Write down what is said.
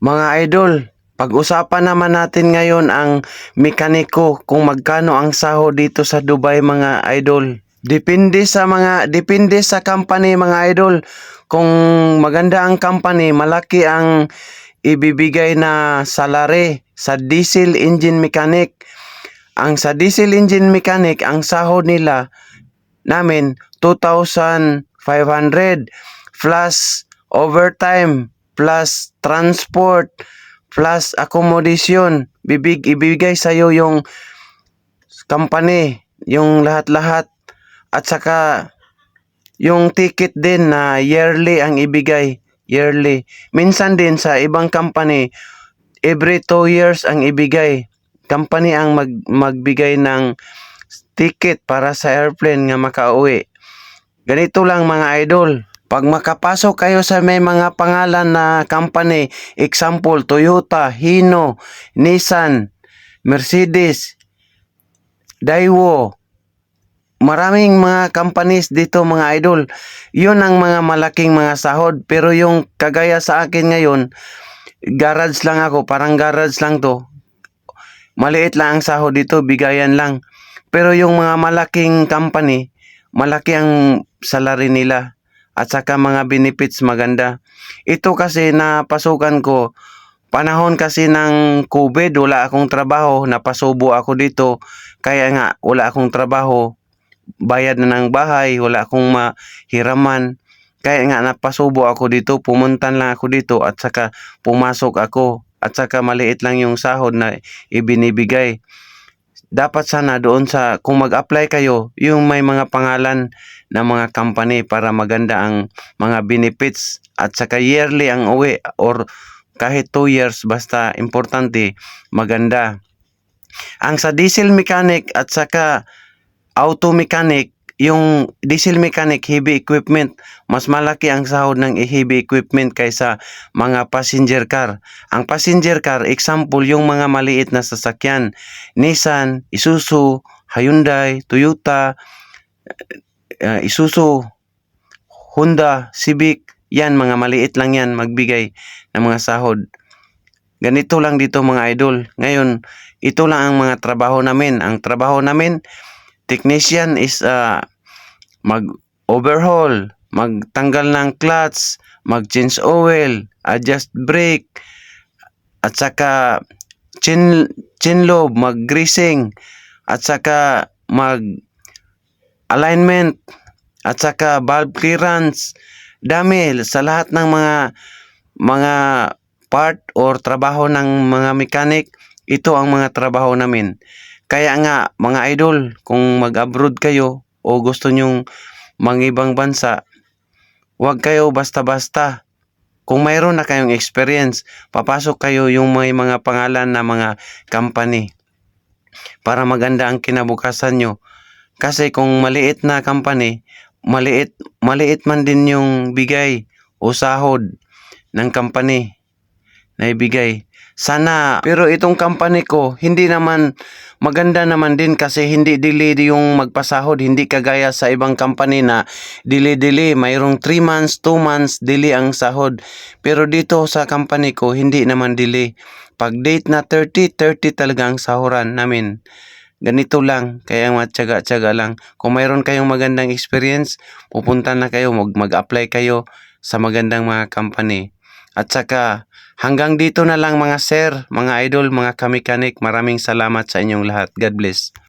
Mga idol, pag-usapan naman natin ngayon ang mekaniko kung magkano ang sahod dito sa Dubai mga idol. Depende sa company mga idol. Kung maganda ang company, malaki ang ibibigay na salary sa diesel engine mechanic. Ang sa diesel engine mechanic, ang sahod nila namin 2,500 plus overtime plus transport plus accommodation. Ibigay sa iyo yung company, yung lahat-lahat, at saka yung ticket din na yearly ang ibigay, yearly. Minsan din sa ibang company every 2 years ang ibigay. Company ang magbigay ng ticket para sa airplane nga makauwi. Ganito lang mga idol. Pag makapasok kayo sa may mga pangalan na company, example, Toyota, Hino, Nissan, Mercedes, Daewoo, maraming mga companies dito mga idol. Yun ang mga malaking mga sahod. Pero yung kagaya sa akin ngayon, garage lang ako, parang garage lang to. Maliit lang ang sahod dito, bigayan lang. Pero yung mga malaking company, malaki ang salary nila at saka mga benefits maganda. Ito kasi napasukan ko, panahon kasi ng COVID, wala akong trabaho, napasubo ako dito. Kaya nga, wala akong trabaho, bayad na ng bahay, wala akong mahiraman. Kaya nga napasubo ako dito, pumuntan lang ako dito at saka pumasok ako. At saka maliit lang yung sahod na ibinibigay. Dapat sana doon sa, kung mag-apply kayo, yung may mga pangalan ng mga company para maganda ang mga benefits at saka yearly ang uwi or kahit 2 years basta importante maganda. Ang sa diesel mechanic at saka auto mechanic, yung diesel mechanic, heavy equipment, mas malaki ang sahod ng heavy equipment kaysa mga passenger car. Ang passenger car, example, yung mga maliit na sasakyan, Nissan, Isuzu, Hyundai, Toyota, Isuzu, Honda, Civic, yan, mga maliit lang yan, magbigay ng mga sahod. Ganito lang dito mga idol. Ngayon, ito lang ang mga trabaho namin. Ang trabaho namin, technician is mag-overhaul, magtanggal ng clutch, mag-change oil, adjust brake, at saka chin lobe, mag-greasing, at saka mag-alignment, at saka valve clearance. Dami sa lahat ng mga part or trabaho ng mga mechanic, ito ang mga trabaho namin. Kaya nga mga idol, kung mag-abroad kayo o gusto nyong mangibang bansa, huwag kayo basta-basta. Kung mayroon na kayong experience, papasok kayo yung may mga pangalan na mga company para maganda ang kinabukasan nyo. Kasi kung maliit na company, maliit man din yung bigay o sahod ng company na ibigay. Sana, pero itong company ko, hindi naman maganda naman din kasi hindi delay yung magpasahod. Hindi kagaya sa ibang company na delay. Mayroong 3 months, 2 months, delay ang sahod. Pero dito sa company ko, hindi naman delay. Pag date na 30 talaga ang sahuran namin. Ganito lang, kaya matyaga-tyaga lang. Kung mayroon kayong magandang experience, pupunta na kayo, mag-apply kayo sa magandang mga company. At saka, hanggang dito na lang mga sir, mga idol, mga kamekanik. Maraming salamat sa inyong lahat. God bless.